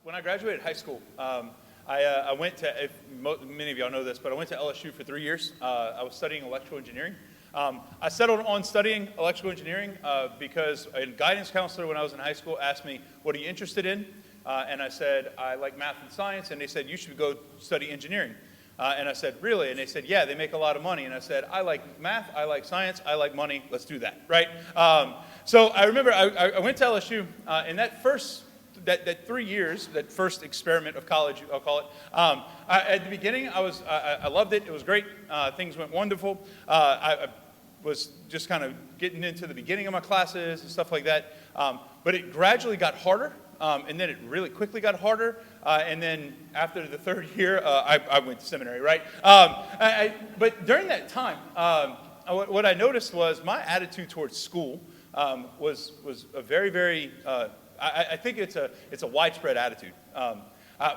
When I graduated high school, I went to, many of y'all know this, but I went to LSU for 3 years. I was studying electrical engineering. I settled on studying electrical engineering because a guidance counselor when I was in high school asked me, what are you interested in? And I said, I like math and science. And they said, you should go study engineering. And I said, really? And they said, yeah, they make a lot of money. And I said, I like math, I like science, I like money, let's do that, right? So I remember I went to LSU, and that 3 years, that first experiment of college, I'll call it, at the beginning, I loved it. It was great. Things went wonderful. I was just kind of getting into the beginning of my classes and stuff like that. But it gradually got harder, and then it really quickly got harder. And then after the third year, I went to seminary, right? But during that time, what I noticed was my attitude towards school was a very, very, I think it's a widespread attitude.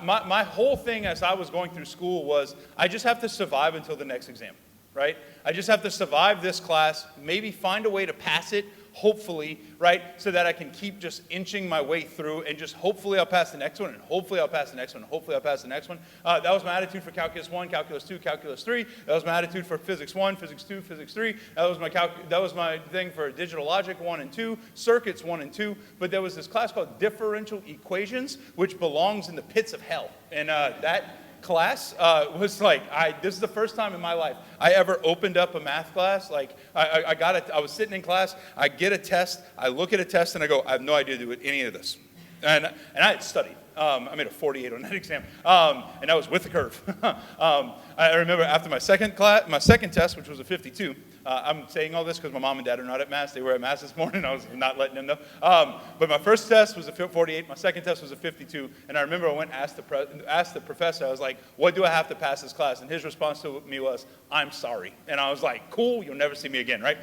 My whole thing as I was going through school was I just have to survive until the next exam, right? I just have to survive this class, maybe find a way to pass it, hopefully, right, so that I can keep just inching my way through and just hopefully I'll pass the next one, and hopefully I'll pass the next one, and hopefully I'll pass the next one. That was my attitude for Calculus 1, Calculus 2, Calculus 3. That was my attitude for Physics 1, Physics 2, Physics 3. That was my thing for Digital Logic 1 and 2, Circuits 1 and 2. But there was this class called Differential Equations, which belongs in the pits of hell. And that class was like, this is the first time in my life I ever opened up a math class. Like, I was sitting in class, I get a test, I look at a test, and I go, I have no idea to do any of this. And I had studied. I made a 48 on that exam, and that was with the curve. I remember after my second test, which was a 52, I'm saying all this because my mom and dad are not at Mass. They were at Mass this morning. I was not letting them know. But my first test was a 48. My second test was a 52. And I remember I went and asked the professor, I was like, what do I have to pass this class? And his response to me was, I'm sorry. And I was like, cool, you'll never see me again, right?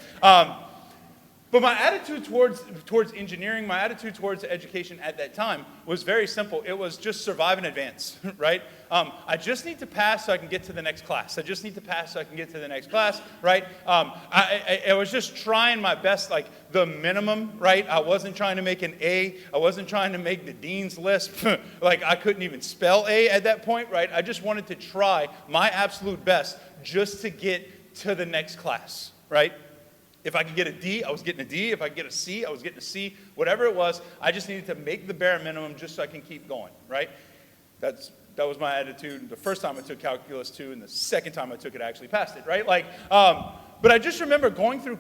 But my attitude towards engineering, my attitude towards education at that time was very simple. It was just survive and advance, right? I just need to pass so I can get to the next class. I just need to pass so I can get to the next class, right? I was just trying my best, like the minimum, right? I wasn't trying to make an A. I wasn't trying to make the dean's list. Like I couldn't even spell A at that point, right? I just wanted to try my absolute best just to get to the next class, right? If I could get a D, I was getting a D. If I could get a C, I was getting a C. Whatever it was, I just needed to make the bare minimum just so I can keep going, right? That was my attitude the first time I took Calculus 2, and the second time I took it, I actually passed it, right? But I just remember going through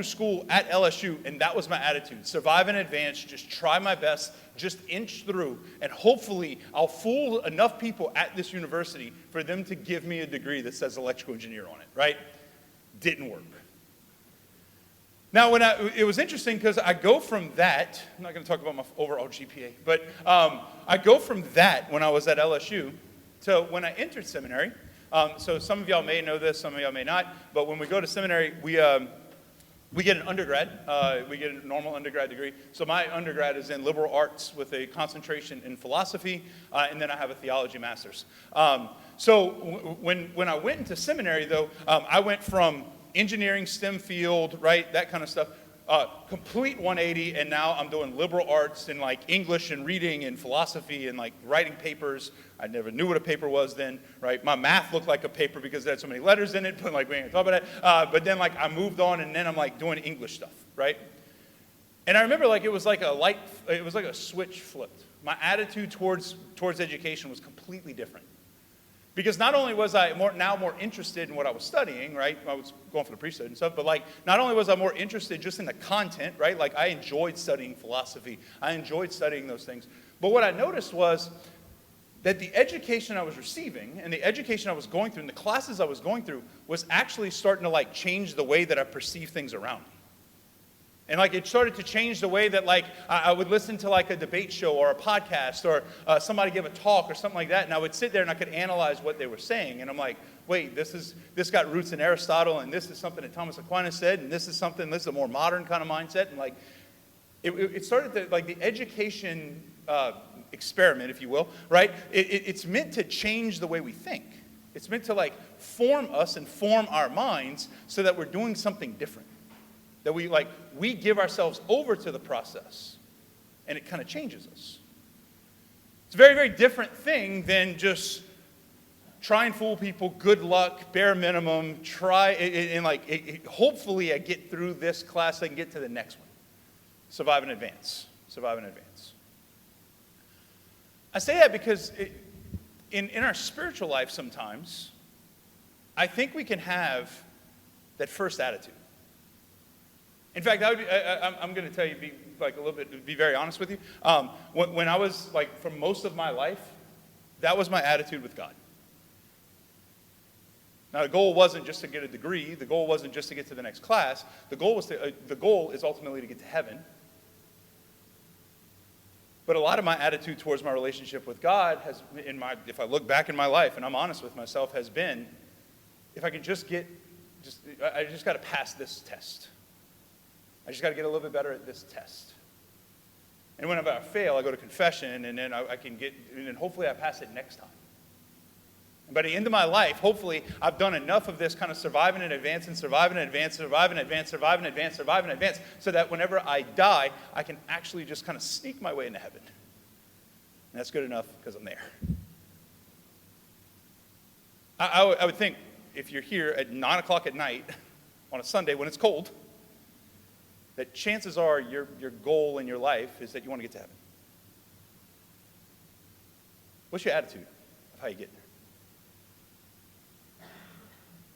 school at LSU, and that was my attitude. Survive and advance, just try my best, just inch through, and hopefully I'll fool enough people at this university for them to give me a degree that says electrical engineer on it, right? Didn't work. Now, it was interesting because I go from that, I'm not going to talk about my overall GPA, but I go from that when I was at LSU to when I entered seminary. So some of y'all may know this, some of y'all may not, but when we go to seminary, we get an undergrad. We get a normal undergrad degree. So my undergrad is in liberal arts with a concentration in philosophy, and then I have a theology master's. So when I went into seminary, though, I went from engineering, STEM field, right, that kind of stuff, complete 180, and now I'm doing liberal arts and like English and reading and philosophy and like writing papers. I never knew what a paper was then, right? My math looked like a paper because it had so many letters in it, but like we ain't gonna talk about that. But then like I moved on, and then I'm like doing English stuff, right? And I remember like it was like a switch flipped. My attitude towards education was completely different. Because not only was I more interested in what I was studying, right? I was going for the priesthood and stuff, but like not only was I more interested just in the content, right? Like I enjoyed studying philosophy. I enjoyed studying those things. But what I noticed was that the education I was receiving and the education I was going through and the classes I was going through was actually starting to like change the way that I perceive things around me. And like it started to change the way that like I would listen to like a debate show or a podcast or somebody give a talk or something like that, and I would sit there and I could analyze what they were saying, and I'm like, wait, this got roots in Aristotle, and this is something that Thomas Aquinas said, and this is a more modern kind of mindset, and like it started to like the education experiment, if you will, right? It's meant to change the way we think. It's meant to like form us and form our minds so that we're doing something different. That we give ourselves over to the process, and it kind of changes us. It's a very, very different thing than just try and fool people, good luck, bare minimum, try, and hopefully I get through this class, so I can get to the next one. Survive and advance. Survive and advance. I say that because in our spiritual life sometimes, I think we can have that first attitude. In fact, I'm going to tell you, be very honest with you. When I was, for most of my life, that was my attitude with God. Now, the goal wasn't just to get a degree. The goal wasn't just to get to the next class. The goal is ultimately to get to heaven. But a lot of my attitude towards my relationship with God if I look back in my life, and I'm honest with myself, has been, if I could I just got to pass this test. I just got to get a little bit better at this test. And whenever I fail, I go to confession, and then and then hopefully I pass it next time. And by the end of my life, hopefully I've done enough of this kind of surviving and advancing, surviving and advance, surviving and advance, surviving and advance, surviving and advance, so that whenever I die, I can actually just kind of sneak my way into heaven. And that's good enough because I'm there. I would think if you're here at 9 o'clock at night on a Sunday when it's cold, that chances are your goal in your life is that you want to get to heaven. What's your attitude of how you get there?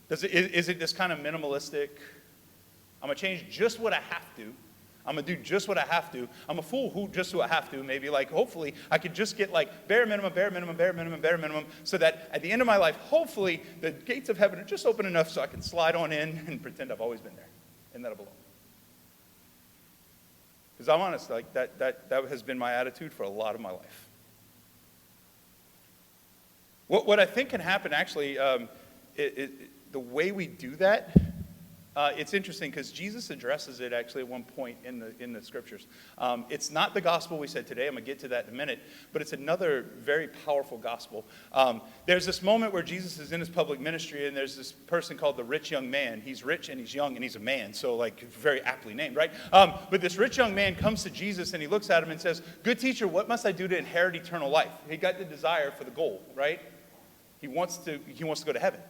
Is it this kind of minimalistic, I'm going to change just what I have to, I'm going to do just what I have to, I'm a fool who just who I have to, maybe hopefully I could just get bare minimum, bare minimum, bare minimum, bare minimum, so that at the end of my life, hopefully the gates of heaven are just open enough so I can slide on in and pretend I've always been there and that I belong. Because I'm honest, that has been my attitude for a lot of my life. What I think can happen actually, the way we do that, it's interesting because Jesus addresses it actually at one point in the scriptures. It's not the gospel we said today. I'm going to get to that in a minute. But it's another very powerful gospel. There's this moment where Jesus is in his public ministry, and there's this person called the rich young man. He's rich and he's young and he's a man, so very aptly named, right? But this rich young man comes to Jesus and he looks at him and says, "Good teacher, what must I do to inherit eternal life?" He got the desire for the goal, right? He wants to go to heaven.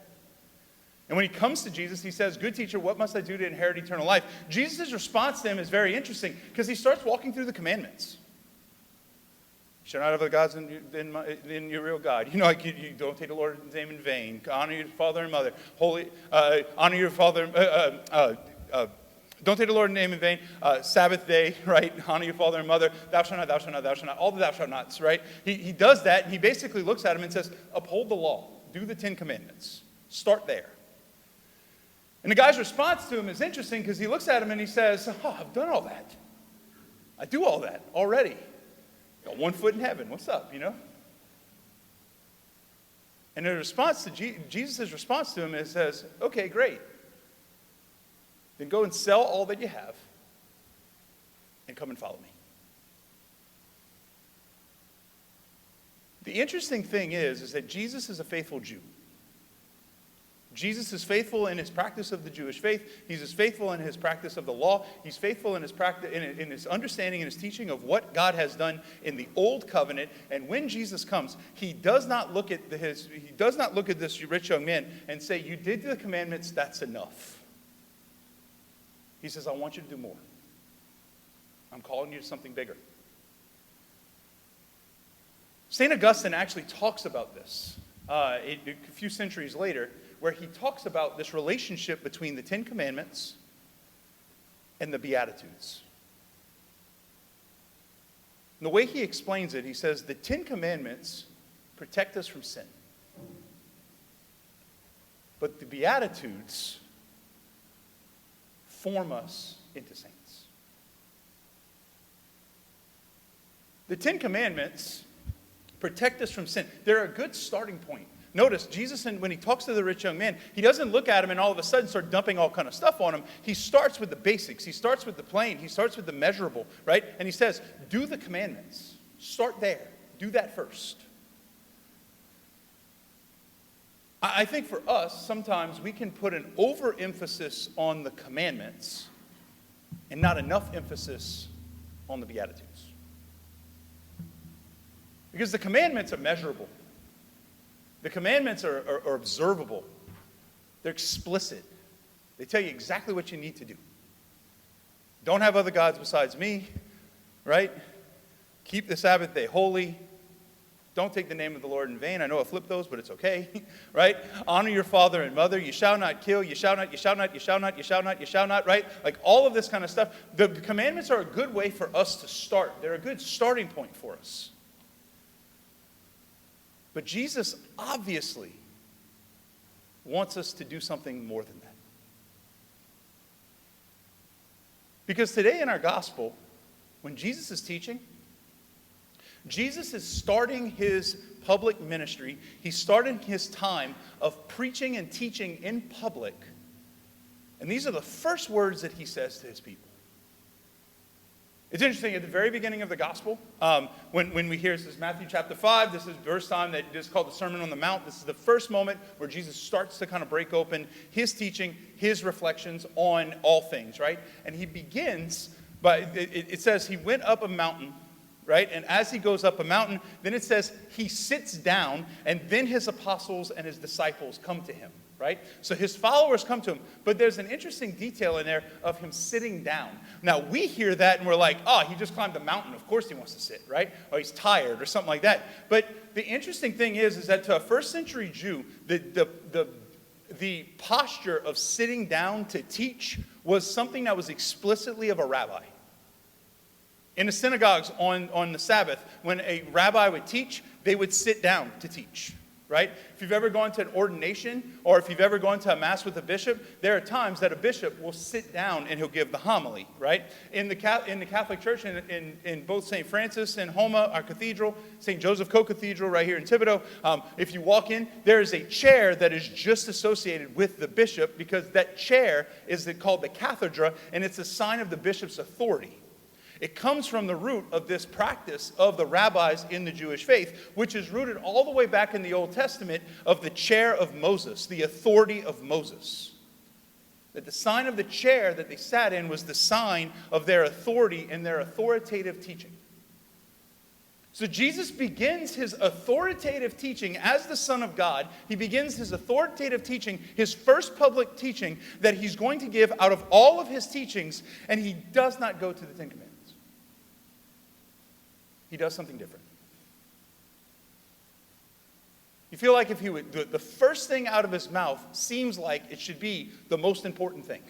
And when he comes to Jesus, he says, "Good teacher, what must I do to inherit eternal life?" Jesus' response to him is very interesting because he starts walking through the commandments. You shall not have other gods than your real God. You don't take the Lord's name in vain. Honor your father and mother. Honor your father. Don't take the Lord's name in vain. Sabbath day, right? Honor your father and mother. Thou shalt not, thou shalt not, thou shalt not. All the thou shalt nots, right? He does that, and he basically looks at him and says, uphold the law. Do the 10 commandments. Start there. And the guy's response to him is interesting because he looks at him and he says, "Oh, I've done all that. I do all that already. Got one foot in heaven. What's up, And the response to Jesus' response to him is says, "Okay, great. Then go and sell all that you have and come and follow me." The interesting thing is that Jesus is a faithful Jew. Jesus is faithful in his practice of the Jewish faith. He's as faithful in his practice of the law. He's faithful in his practice, in his understanding and his teaching of what God has done in the old covenant. And when Jesus comes, he does not look at this rich young man and say, "You did the commandments, that's enough." He says, "I want you to do more. I'm calling you to something bigger." St. Augustine actually talks about this a few centuries later, where he talks about this relationship between the 10 Commandments and the Beatitudes. And the way he explains it, he says, the 10 Commandments protect us from sin. But the Beatitudes form us into saints. The 10 Commandments protect us from sin. They're a good starting point. Notice, Jesus, when he talks to the rich young man, he doesn't look at him and all of a sudden start dumping all kind of stuff on him. He starts with the basics. He starts with the plain. He starts with the measurable, right? And he says, do the commandments. Start there. Do that first. I think for us, sometimes we can put an overemphasis on the commandments and not enough emphasis on the Beatitudes. Because the commandments are measurable. The commandments are observable. They're explicit. They tell you exactly what you need to do. Don't have other gods besides me, right? Keep the Sabbath day holy. Don't take the name of the Lord in vain. I know I flipped those, but it's okay, right? Honor your father and mother. You shall not kill. You shall not, you shall not, you shall not, you shall not, you shall not, right? Like all of this kind of stuff. The commandments are a good way for us to start. They're a good starting point for us. But Jesus obviously wants us to do something more than that. Because today in our gospel, when Jesus is teaching, Jesus is starting his public ministry. He's starting his time of preaching and teaching in public. And these are the first words that he says to his people. It's interesting, at the very beginning of the gospel, when we hear, this is Matthew chapter 5, this is verse time that is called the Sermon on the Mount. This is the first moment where Jesus starts to kind of break open his teaching, his reflections on all things, right? And he begins by, it says he went up a mountain, right? And as he goes up a mountain, then it says he sits down, and then his apostles and his disciples come to him, right? So his followers come to him. But there's an interesting detail in there of him sitting down. Now, we hear that and we're like, oh, he just climbed a mountain. Of course he wants to sit, right? Or he's tired or something like that. But the interesting thing is that to a first century Jew, the posture of sitting down to teach was something that was explicitly of a rabbi. In the synagogues on the Sabbath, when a rabbi would teach, they would sit down to teach, right? If you've ever gone to an ordination or if you've ever gone to a mass with a bishop, there are times that a bishop will sit down and he'll give the homily, right? In the Catholic Church, in both St. Francis and Homa, our cathedral, St. Joseph Co-Cathedral right here in Thibodeau, if you walk in, there is a chair that is just associated with the bishop because that chair is called the cathedra, and it's a sign of the bishop's authority. It comes from the root of this practice of the rabbis in the Jewish faith, which is rooted all the way back in the Old Testament of the chair of Moses, the authority of Moses. That the sign of the chair that they sat in was the sign of their authority and their authoritative teaching. So Jesus begins his authoritative teaching as the Son of God. He begins his authoritative teaching, his first public teaching that he's going to give out of all of his teachings, and he does not go to the Ten Commandments. He does something different. You feel like if he would, the first thing out of his mouth seems like it should be the most important thing.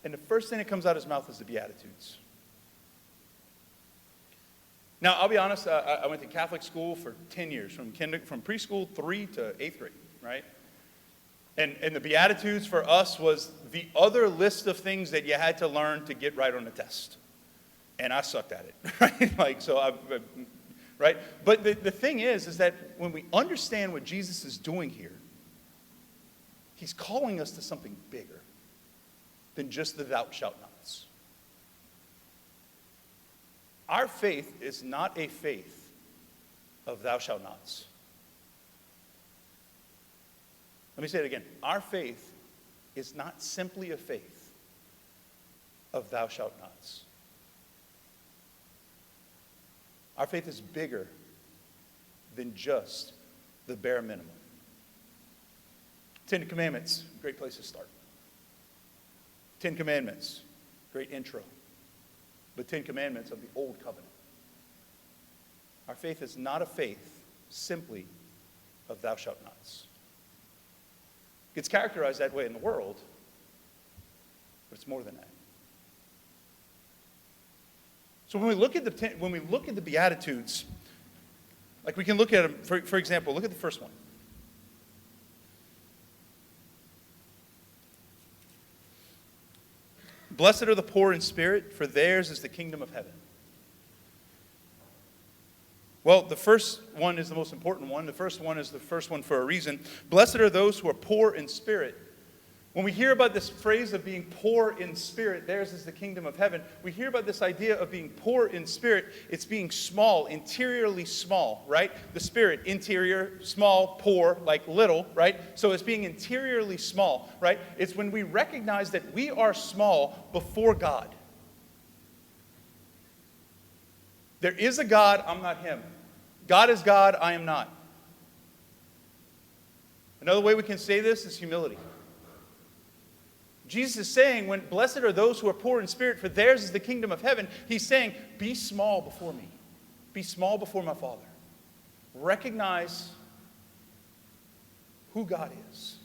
And the first thing that comes out of his mouth is the Beatitudes. Now, I'll be honest, I went to Catholic school for 10 years, from preschool 3 to 8th grade, right? And the Beatitudes for us was the other list of things that you had to learn to get right on the test. And I sucked at it, right? Right? But the thing is that when we understand what Jesus is doing here, he's calling us to something bigger than just the thou shalt nots. Our faith is not a faith of thou shalt nots. Let me say it again. Our faith is not simply a faith of thou shalt nots. Our faith is bigger than just the bare minimum. Ten Commandments, great place to start. 10 Commandments, great intro. But 10 Commandments of the Old Covenant. Our faith is not a faith simply of thou shalt nots. It's characterized that way in the world, but it's more than that. So when we look at the Beatitudes, like we can look at them, for example, look at the first one. Blessed are the poor in spirit, for theirs is the kingdom of heaven. Well, the first one is the most important one. The first one is the first one for a reason. Blessed are those who are poor in spirit. When we hear about this phrase of being poor in spirit, theirs is the kingdom of heaven, we hear about this idea of being poor in spirit. It's being small, interiorly small, right? The spirit, interior, small, poor, like little, right? So it's being interiorly small, right? It's when we recognize that we are small before God. There is a God, I'm not him. God is God, I am not. Another way we can say this is humility. Jesus is saying, when blessed are those who are poor in spirit, for theirs is the kingdom of heaven, he's saying, be small before me. Be small before my Father. Recognize who God is.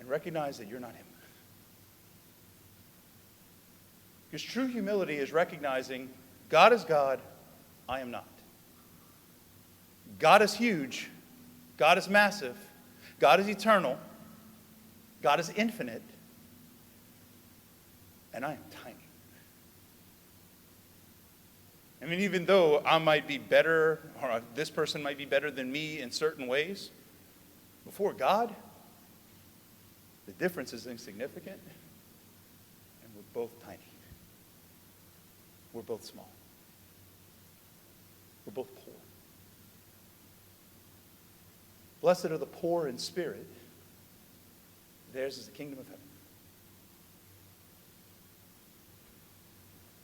And recognize that you're not him. Because true humility is recognizing God is God, I am not. God is huge. God is massive. God is eternal. God is infinite. And I am tiny. I mean, even though I might be better, or this person might be better than me in certain ways, before God, the difference is insignificant, and we're both tiny. We're both small. We're both poor. Blessed are the poor in spirit. Theirs is the kingdom of heaven.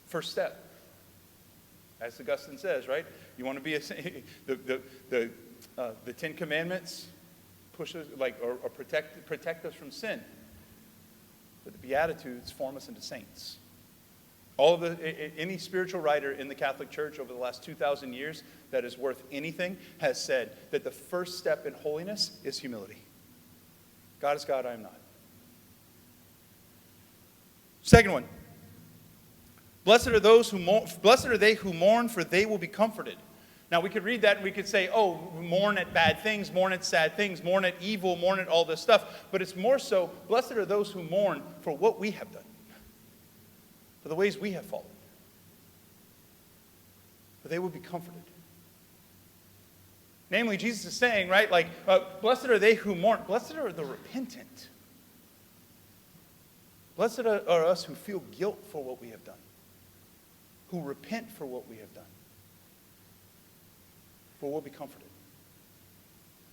First step, as Augustine says, right? You want to be the Ten Commandments push us or protect us from sin. But the Beatitudes form us into saints. Any spiritual writer in the Catholic Church over the last 2,000 years that is worth anything has said that the first step in holiness is humility. God is God, I am not. Second one. Blessed are they who mourn, for they will be comforted. Now we could read that and we could say, oh, mourn at bad things, mourn at sad things, mourn at evil, mourn at all this stuff. But it's more so, blessed are those who mourn for what we have done. For the ways we have fallen. For they will be comforted. Namely, Jesus is saying, right, blessed are they who mourn. Blessed are the repentant. Blessed are us who feel guilt for what we have done. Who repent for what we have done. For we'll be comforted.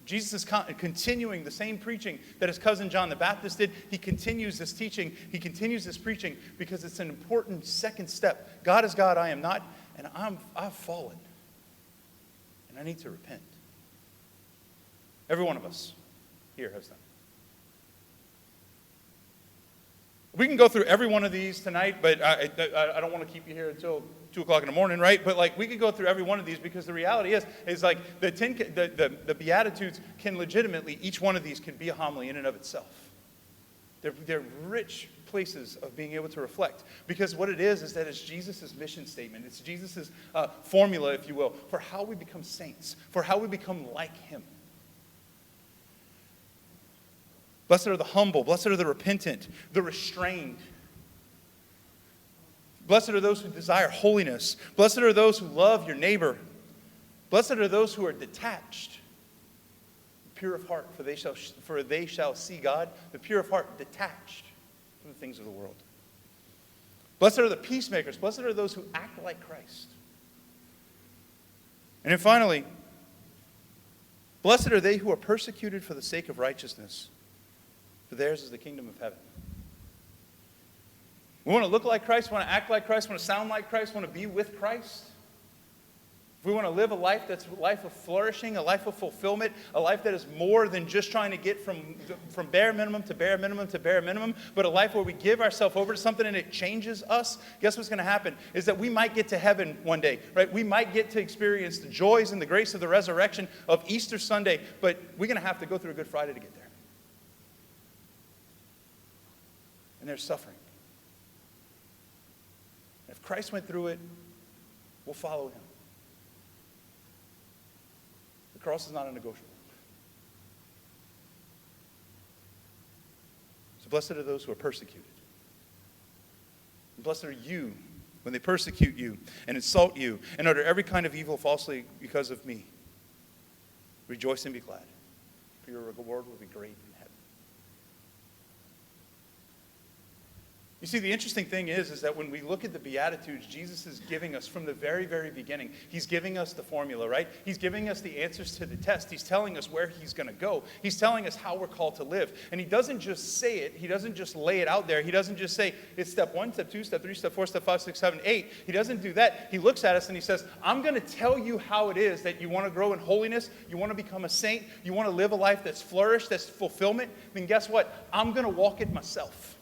Jesus is continuing the same preaching that his cousin John the Baptist did. He continues this teaching. He continues this preaching because it's an important second step. God is God, I am not, and I've fallen. And I need to repent. Every one of us here has done. We can go through every one of these tonight, but I don't want to keep you here until 2 o'clock in the morning, right? But we could go through every one of these because the reality is the Beatitudes can legitimately, each one of these can be a homily in and of itself. They're rich places of being able to reflect. Because what it is that it's Jesus' mission statement. It's Jesus' formula, if you will, for how we become saints, for how we become like him. Blessed are the humble. Blessed are the repentant, the restrained. Blessed are those who desire holiness. Blessed are those who love your neighbor. Blessed are those who are detached, pure of heart, for they shall see God. The pure of heart, detached from the things of the world. Blessed are the peacemakers. Blessed are those who act like Christ. And then finally, blessed are they who are persecuted for the sake of righteousness, for theirs is the kingdom of heaven. We want to look like Christ, want to act like Christ, want to sound like Christ, want to be with Christ. If we want to live a life that's a life of flourishing, a life of fulfillment, a life that is more than just trying to get from bare minimum to bare minimum to bare minimum, but a life where we give ourselves over to something and it changes us, guess what's going to happen? Is that we might get to heaven one day, right? We might get to experience the joys and the grace of the resurrection of Easter Sunday, but we're going to have to go through a Good Friday to get there. And there's suffering. If Christ went through it, we'll follow him. The cross is not a negotiable. So blessed are those who are persecuted. And blessed are you when they persecute you and insult you and utter every kind of evil falsely because of me. Rejoice and be glad, for your reward will be great in heaven. You You see, the interesting thing is that when we look at the Beatitudes, Jesus is giving us, from the very, very beginning, he's giving us the formula, right? He's giving us the answers to the test. He's telling us where he's going to go. He's telling us how we're called to live. And he doesn't just say it. He doesn't just lay it out there. He doesn't just say, it's step 1, step 2, step 3, step 4, step 5, 6, 7, 8. He doesn't do that. He looks at us and he says, I'm going to tell you how it is that you want to grow in holiness, you want to become a saint, you want to live a life that's flourished, that's fulfillment. Then guess what? I'm going to walk it myself.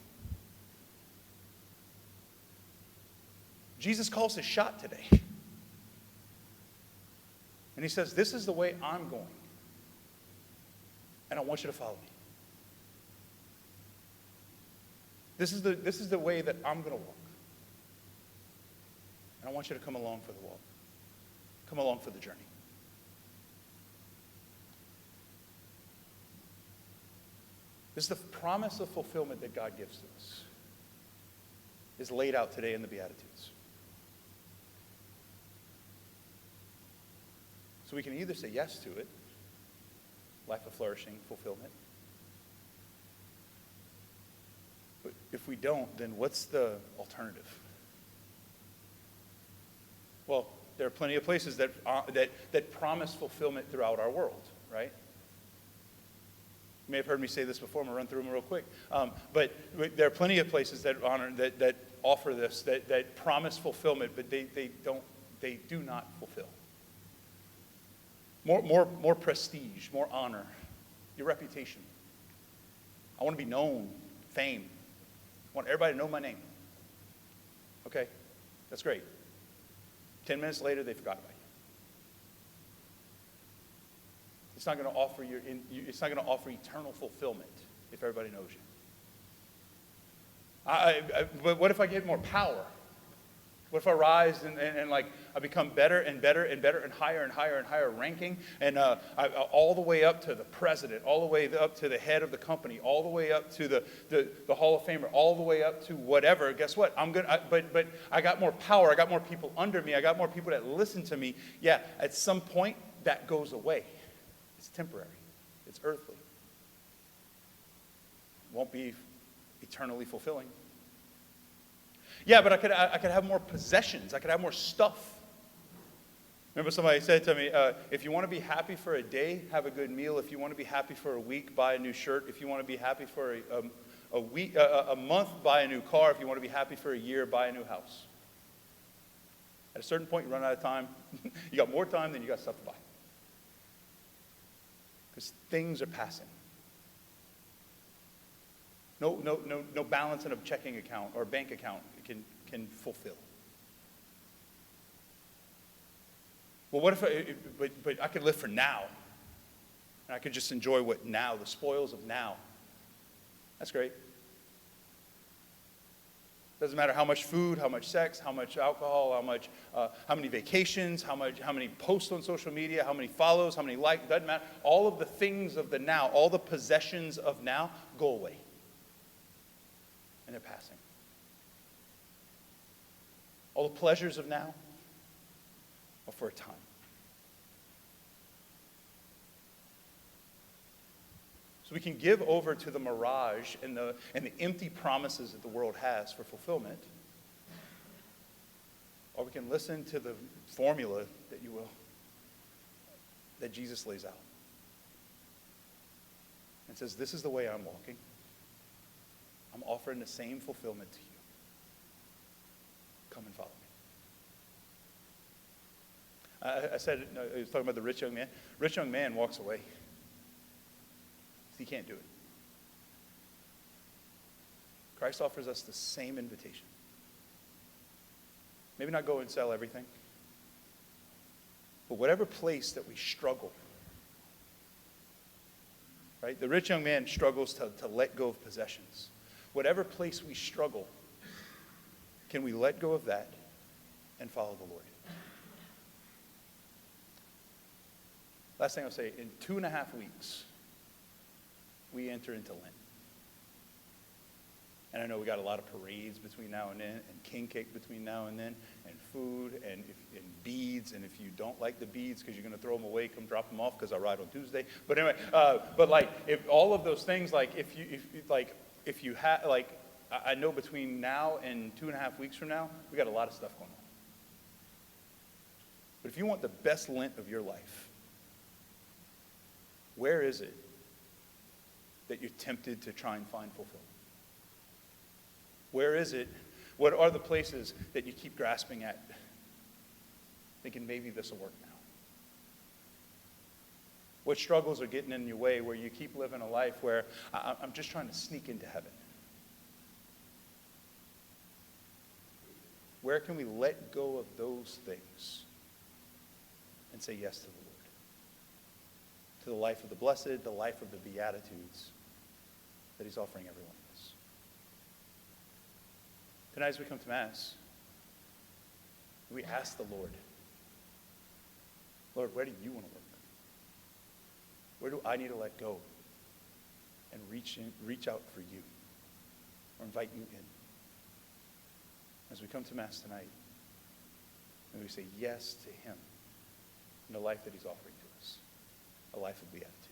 Jesus calls his shot today. And he says, this is the way I'm going. And I want you to follow me. This is the way that I'm going to walk. And I want you to come along for the walk. Come along for the journey. This is the promise of fulfillment that God gives to us. Is laid out today in the Beatitudes. So we can either say yes to it, life of flourishing, fulfillment. But if we don't, then what's the alternative? Well, there are plenty of places that promise fulfillment throughout our world, right? You may have heard me say this before. I'm going to run through them real quick. But there are plenty of places that offer this, that promise fulfillment, but they do not fulfill. More prestige, more honor, your reputation. I want to be known, fame. I want everybody to know my name. Okay, that's great. 10 minutes later, they forgot about you. It's not going to offer it's not going to offer eternal fulfillment if everybody knows you. But what if I get more power? What if I rise and like I become better and better and better and higher ranking, and all the way up to the president, all the way up to the head of the company, all the way up to the Hall of Famer, all the way up to whatever? Guess what? But I got more power. I got more people under me. I got more people that listen to me. Yeah, at some point that goes away. It's temporary. It's earthly. It won't be eternally fulfilling. Yeah, but I could have more possessions. I could have more stuff. Remember somebody said to me, if you want to be happy for a day, have a good meal. If you want to be happy for a week, buy a new shirt. If you want to be happy for a month, buy a new car. If you want to be happy for a year, buy a new house. At a certain point, you run out of time. You got more time than you got stuff to buy. Because things are passing. No balance in a checking account or bank account can fulfill. Well, what if but I could live for now, and I could just enjoy what now, the spoils of now. That's great. Doesn't matter how much food, how much sex, how much alcohol, how many vacations, how many posts on social media, how many follows, how many likes. Doesn't matter. All of the things of the now, all the possessions of now, go away. And they're passing. All the pleasures of now are for a time. So we can give over to the mirage and the empty promises that the world has for fulfillment, or we can listen to the formula, that you will, that Jesus lays out. And says, this is the way I'm walking. I'm offering the same fulfillment to you. Come and follow me. I said, I was talking about the rich young man. Rich young man walks away. He can't do it. Christ offers us the same invitation. Maybe not go and sell everything, but whatever place that we struggle, right? The rich young man struggles to let go of possessions. Whatever place we struggle, can we let go of that and follow the Lord? Last thing I'll say, in 2.5 weeks, we enter into Lent. And I know we got a lot of parades between now and then, and king cake between now and then, and food, and beads. And if you don't like the beads because you're going to throw them away, come drop them off because I ride on Tuesday. But anyway, but like if all of those things, like if you have like I know between now and 2.5 weeks from now, we got a lot of stuff going on. But if you want the best Lent of your life, where is it that you're tempted to try and find fulfillment? Where is it? What are the places that you keep grasping at, thinking maybe this will work now? What struggles are getting in your way where you keep living a life where I'm just trying to sneak into heaven? Where can we let go of those things and say yes to the Lord? To the life of the blessed, the life of the Beatitudes that he's offering every one of us. Tonight as we come to Mass, we ask the Lord, Lord, where do you want to work? Where do I need to let go and reach out for you or invite you in? As we come to Mass tonight, and we say yes to him in the life that he's offering to us, a life of beatitude.